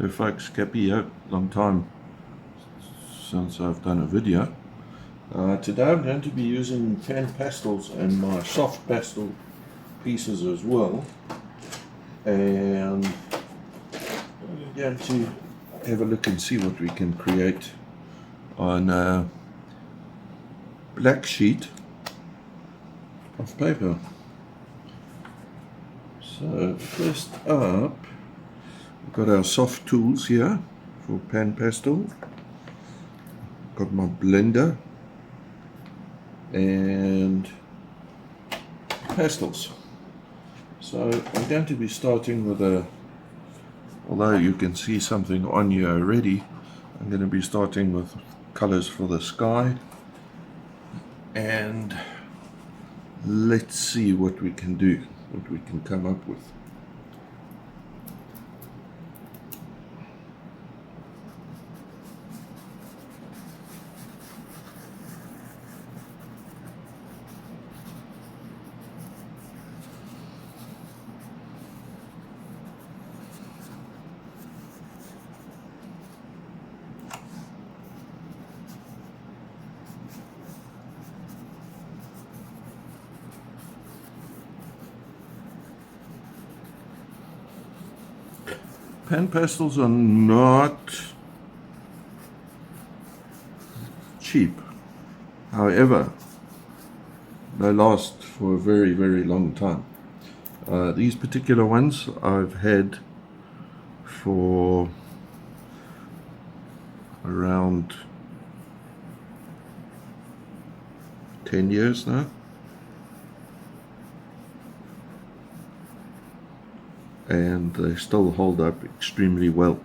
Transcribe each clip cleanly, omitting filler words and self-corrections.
Hey folks, Cappy here. Long time since I've done a video. Today I'm going to be using PanPastels and my soft pastel pieces as well, and I'm going to have a look and see what we can create on a black sheet of paper. So first up, we've got our soft tools here for PanPastel. Got my blender and pastels. So I'm going to be starting with although you can see something on here already, I'm going to be starting with colors for the sky, and let's see what we can do, what we can come up with. PanPastels are not cheap, however they last for a very, very long time. These particular ones I've had for around 10 years now, and they still hold up extremely well.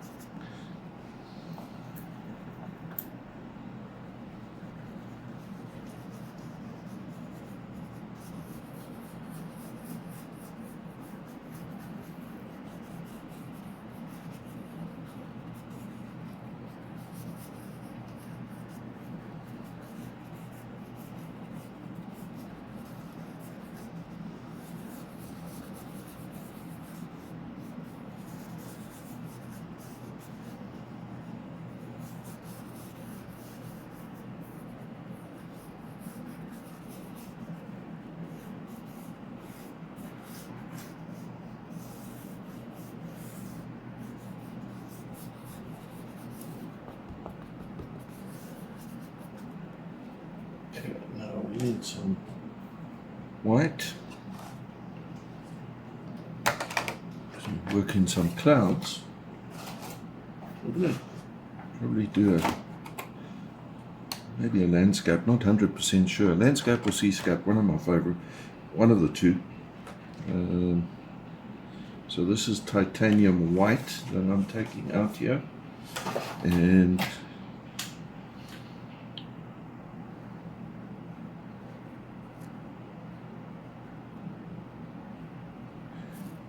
Okay, now we need some white to work in some clouds. We're going to probably do maybe a landscape, not 100% sure. Landscape or seascape, one of my favorite, one of the two. So this is titanium white that I'm taking out here, and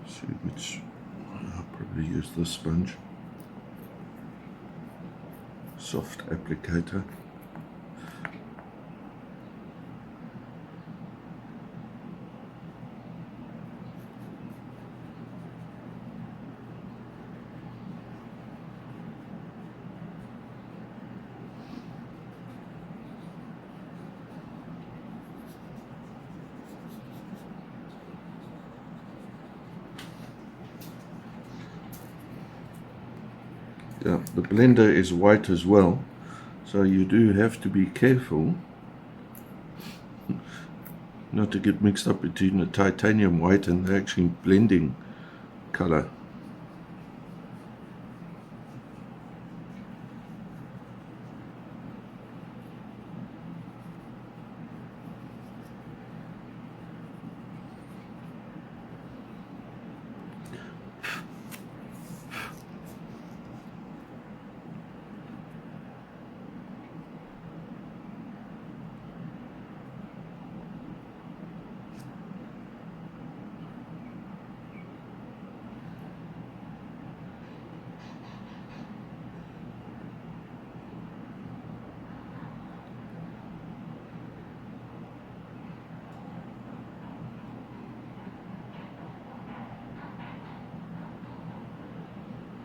see which, I'll probably use this sponge, soft applicator. Yeah, the blender is white as well, so you do have to be careful not to get mixed up between the titanium white and the actually blending color.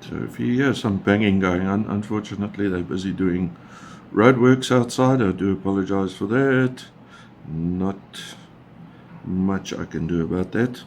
So if you hear some banging going on, unfortunately they're busy doing roadworks outside. I do apologize for that. Not much I can do about that.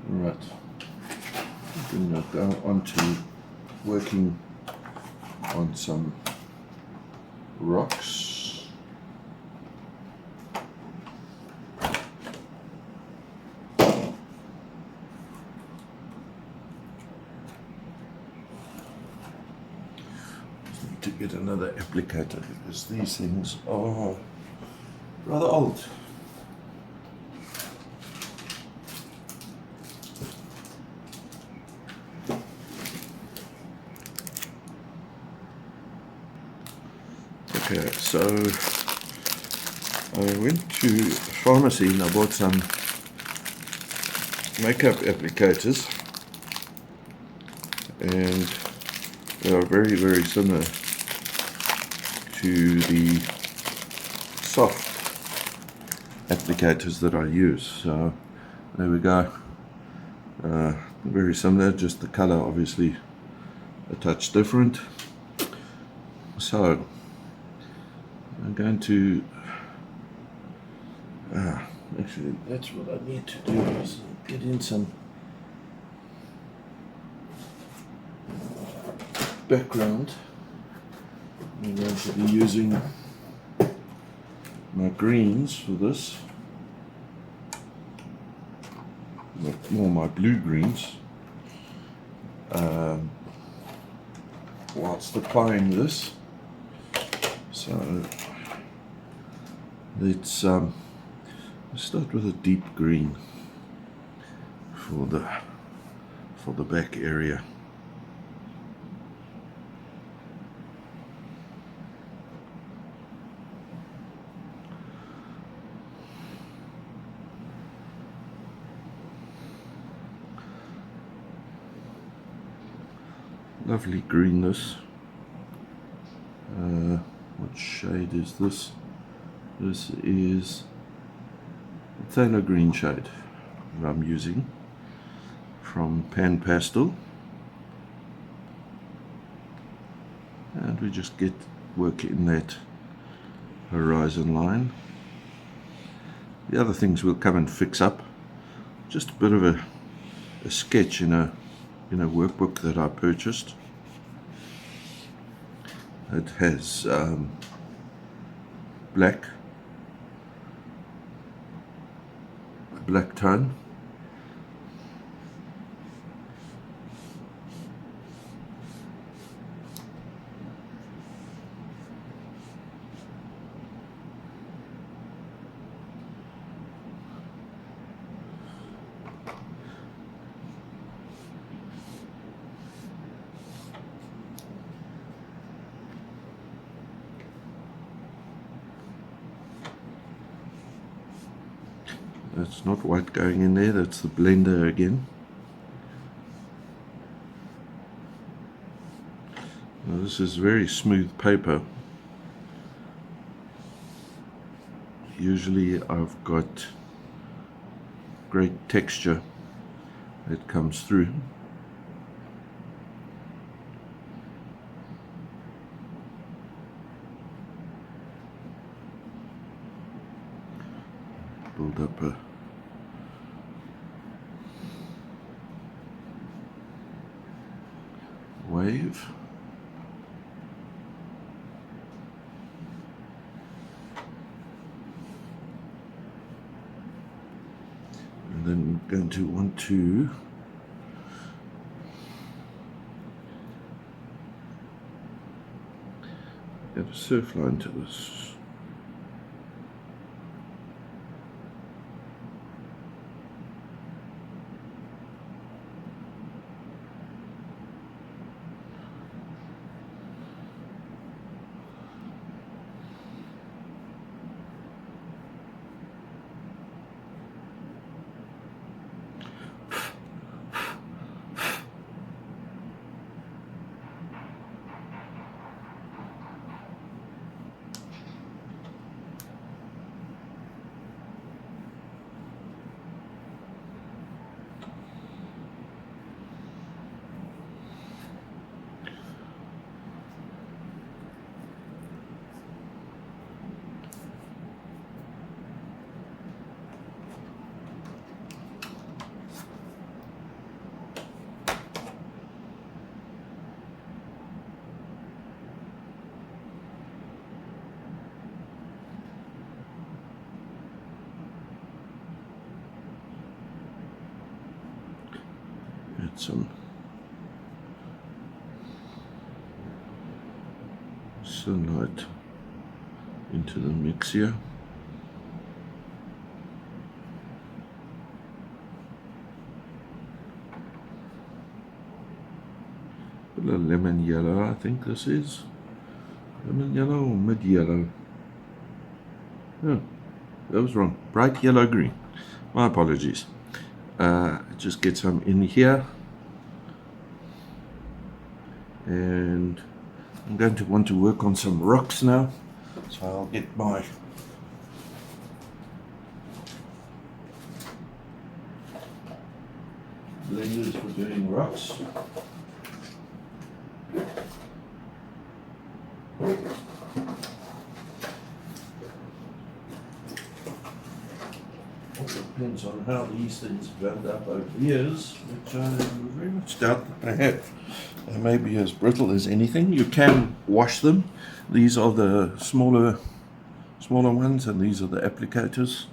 Right, I'm going to go on to working on some rocks. To get another applicator because these things are rather old. Okay, so I went to a pharmacy and I bought some makeup applicators, and they are very, very similar to the soft applicators that I use. So there we go. Very similar, just the color obviously a touch different. So I'm going to actually that's what I need to do, is get in some background. I'm going to be using my greens for this, more my blue greens, whilst applying this. So let's start with a deep green for the back area. Lovely greenness. What shade is this? This is a phthalo green shade that I'm using from PanPastel, and we just get work in that horizon line. The other things we'll come and fix up. Just a bit of a sketch in a workbook that I purchased. It has black tone, that's not white going in there, that's the blender again. Now this is very smooth paper. Usually I've got great texture that comes through. Build up a wave. And then we're going to want to add a surf line to this. Add some sunlight into the mix here. A little lemon yellow, I think this is. Lemon yellow or mid yellow? Oh, that was wrong. Bright yellow green. My apologies. Just get some in here. And I'm going to want to work on some rocks now. So I'll get my blenders for doing rocks. Depends on how these things blend up over years, which I very much doubt that they have. They may be as brittle as anything. You can wash them. These are the smaller ones, and these are the applicators,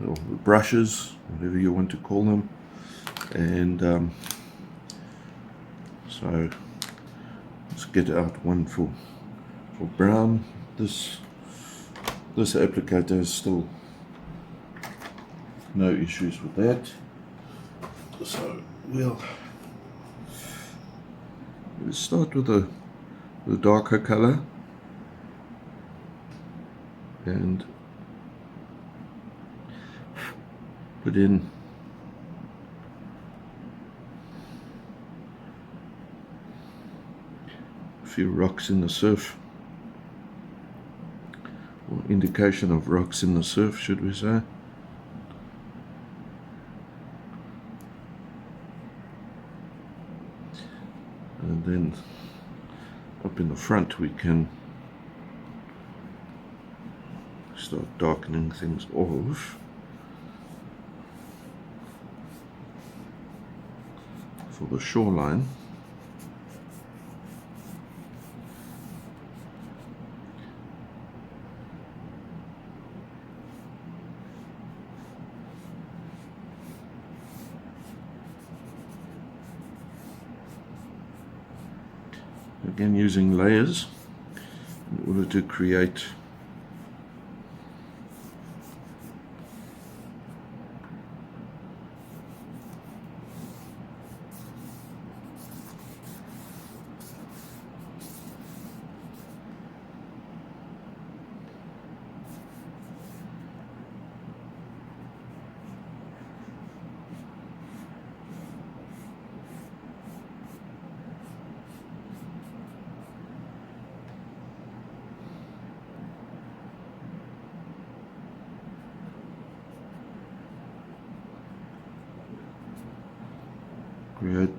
or the brushes, whatever you want to call them. And so let's get out one for brown. This applicator is still no issues with that. So we'll start with the darker color and put in a few rocks in the surf, or indication of rocks in the surf, should we say. And then up in the front we can start darkening things off. For the shoreline. Again, using layers in order to create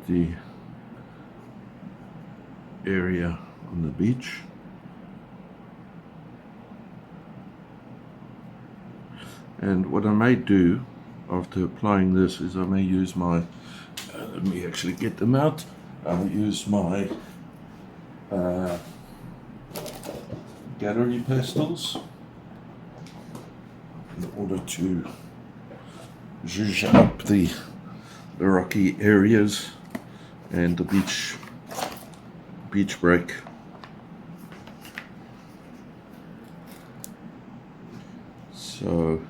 the area on the beach. And what I may do after applying this is I may use my, let me actually get them out, I'll use my gallery pastels in order to zhuzh up the rocky areas and the beach break. So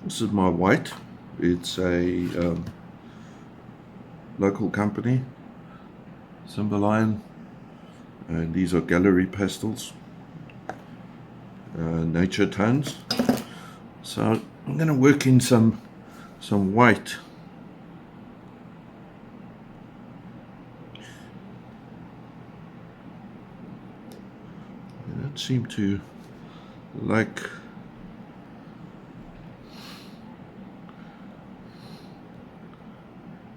this is my white. It's a local company, Cymbeline, and these are gallery pastels, nature tones. So I'm going to work in some white. And that seemed to like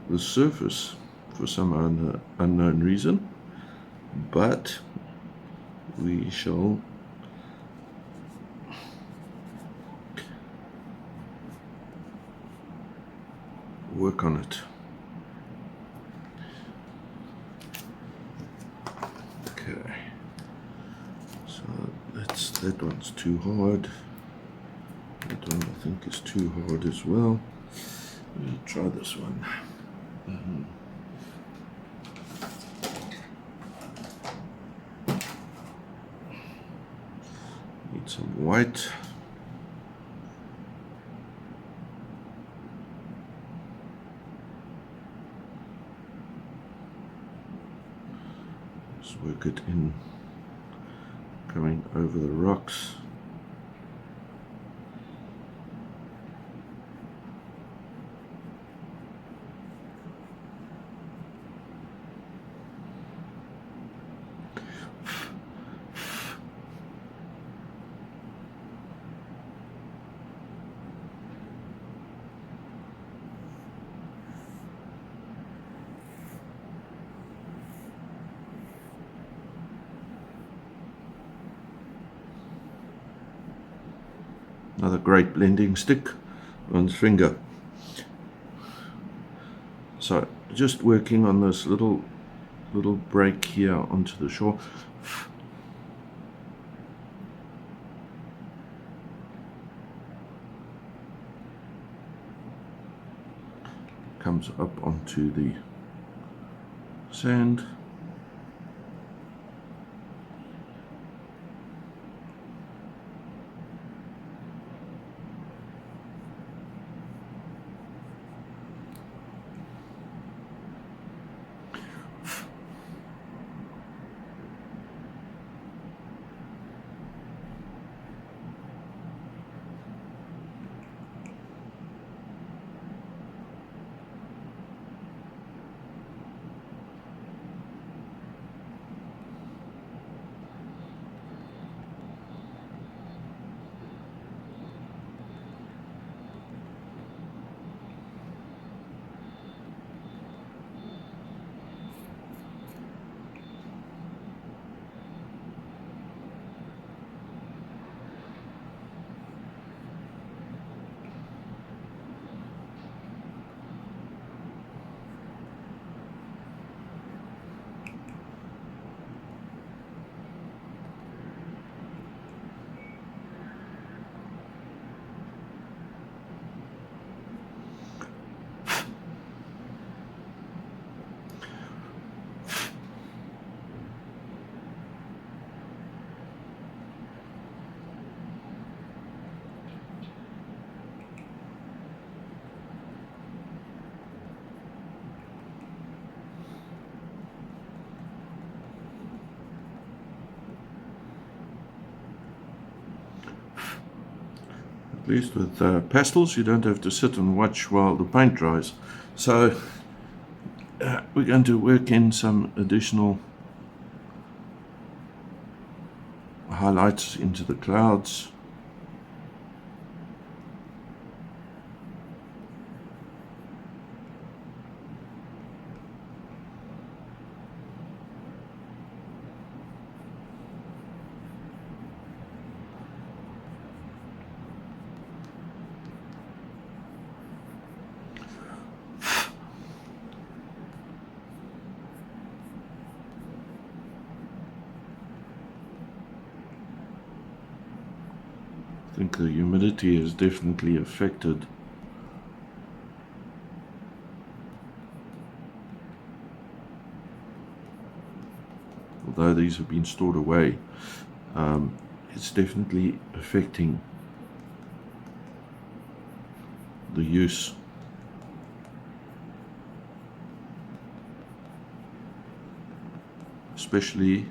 the surface for some unknown reason, but we shall work on it. Okay, so that one's too hard. That one I think is too hard as well. We'll try this one. some white. Just work it in, going over the rocks. Another great blending stick on finger. So just working on this little break here onto the shore. Comes up onto the sand. At least with pastels, you don't have to sit and watch while the paint dries. So we're going to work in some additional highlights into the clouds. I think the humidity is definitely affected. Although these have been stored away, it's definitely affecting the use. Especially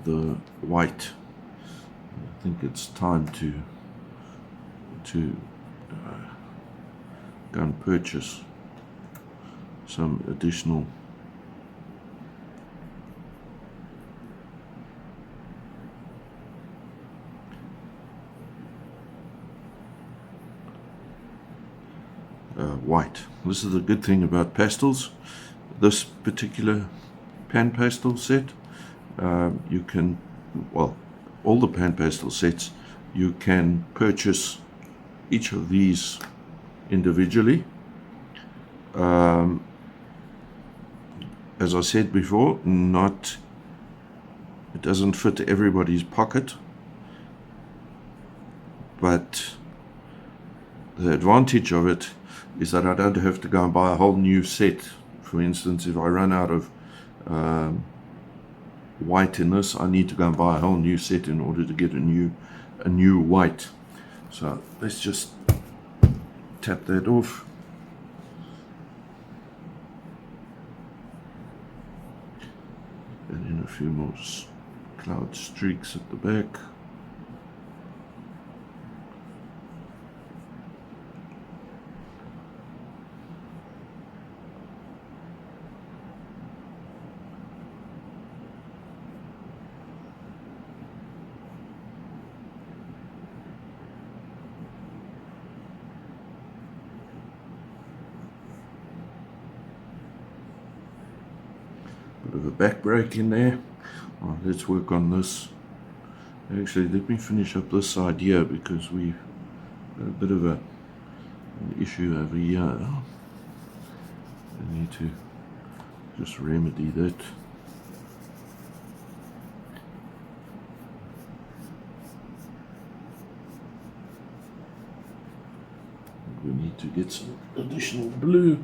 the white. I think it's time to go and purchase some additional white. This is the good thing about pastels. This particular PanPastel set, you can, well, all the PanPastel sets, you can purchase each of these individually. As I said before, it doesn't fit everybody's pocket, but the advantage of it is that I don't have to go and buy a whole new set. For instance, if I run out of white in this, I need to go and buy a whole new set in order to get a new white. So let's just tap that off. And then a few more cloud streaks at the back. Bit of a back break in there. Right, let's work on this. Actually, let me finish up this side here because we've got a bit of an issue over here. I need to just remedy that. We need to get some additional blue.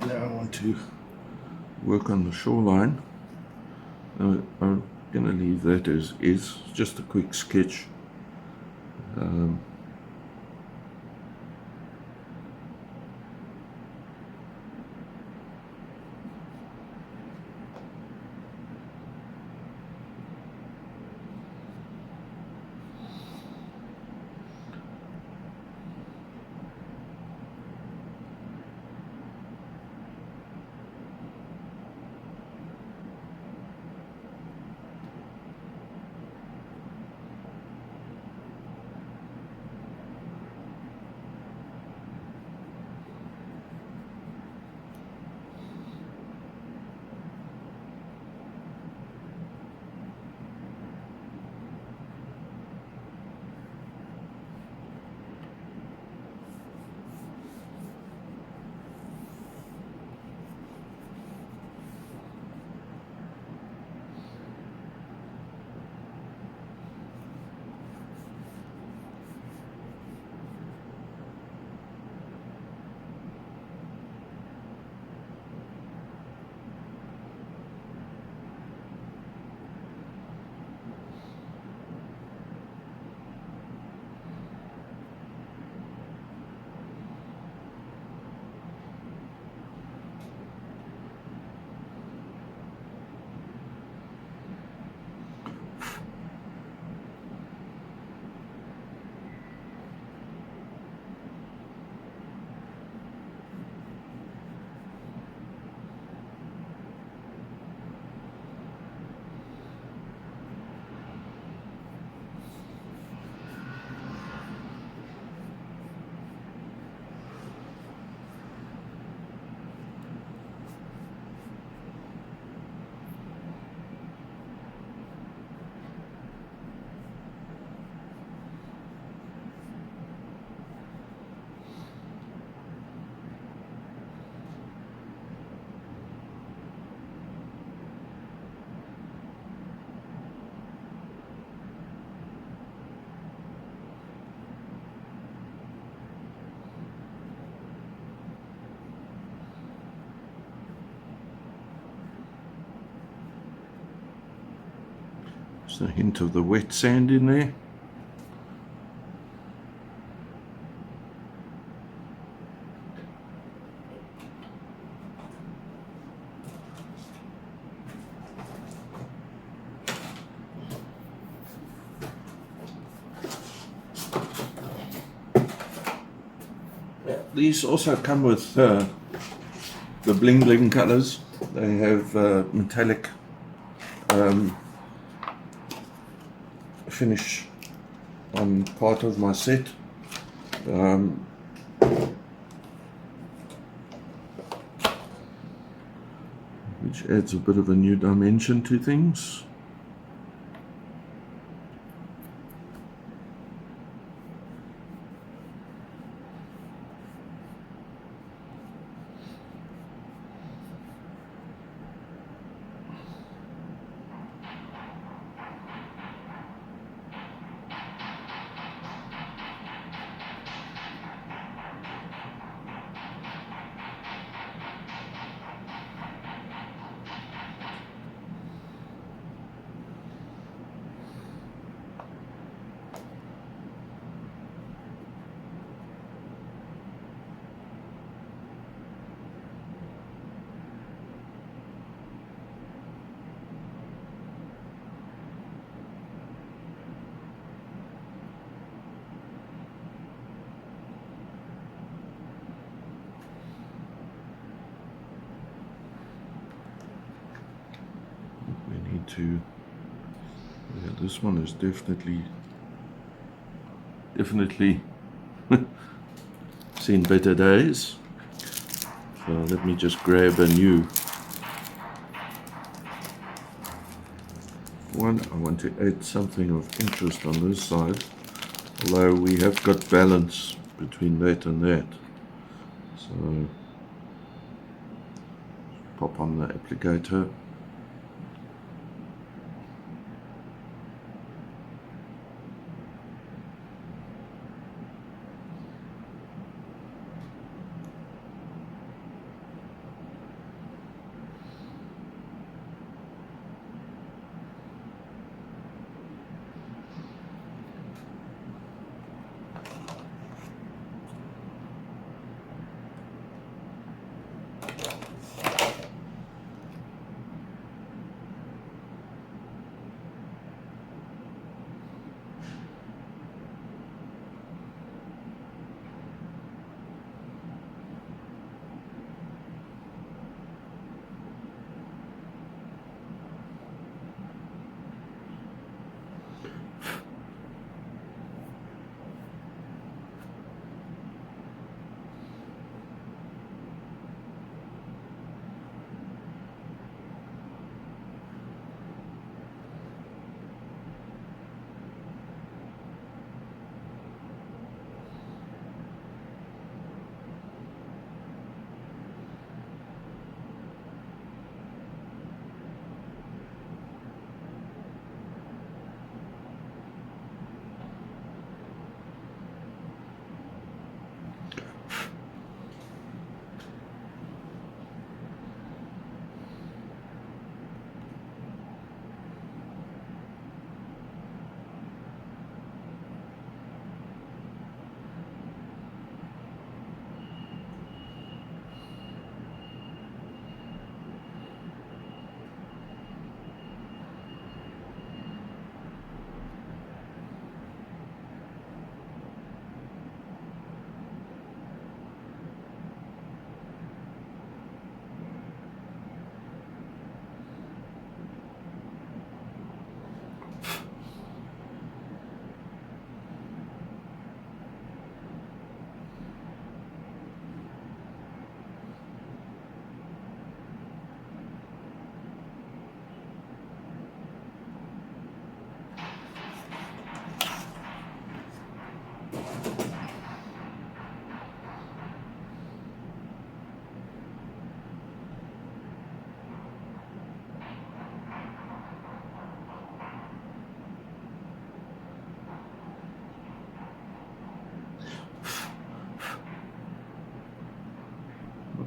Now I want to work on the shoreline. I'm going to leave that as is, just a quick sketch. Just a hint of the wet sand in there. These also come with the bling bling colors. They have metallic finish on part of my set. Which adds a bit of a new dimension to things. Yeah, this one is definitely seen better days. So let me just grab a new one. I want to add something of interest on this side, although we have got balance between that and that. So pop on the applicator.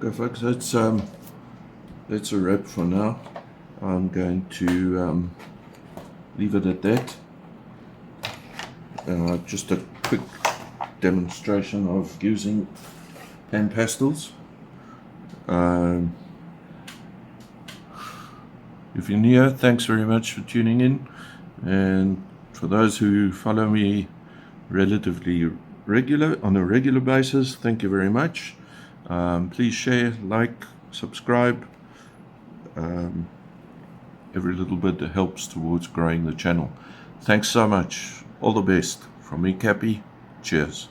Okay folks, that's a wrap for now. I'm going to leave it at that. Just a quick demonstration of using PanPastels. If you're new, thanks very much for tuning in, and for those who follow me relatively on a regular basis, thank you very much. Please share, like, subscribe. Every little bit helps towards growing the channel. Thanks so much. All the best from me, Cappy. Cheers.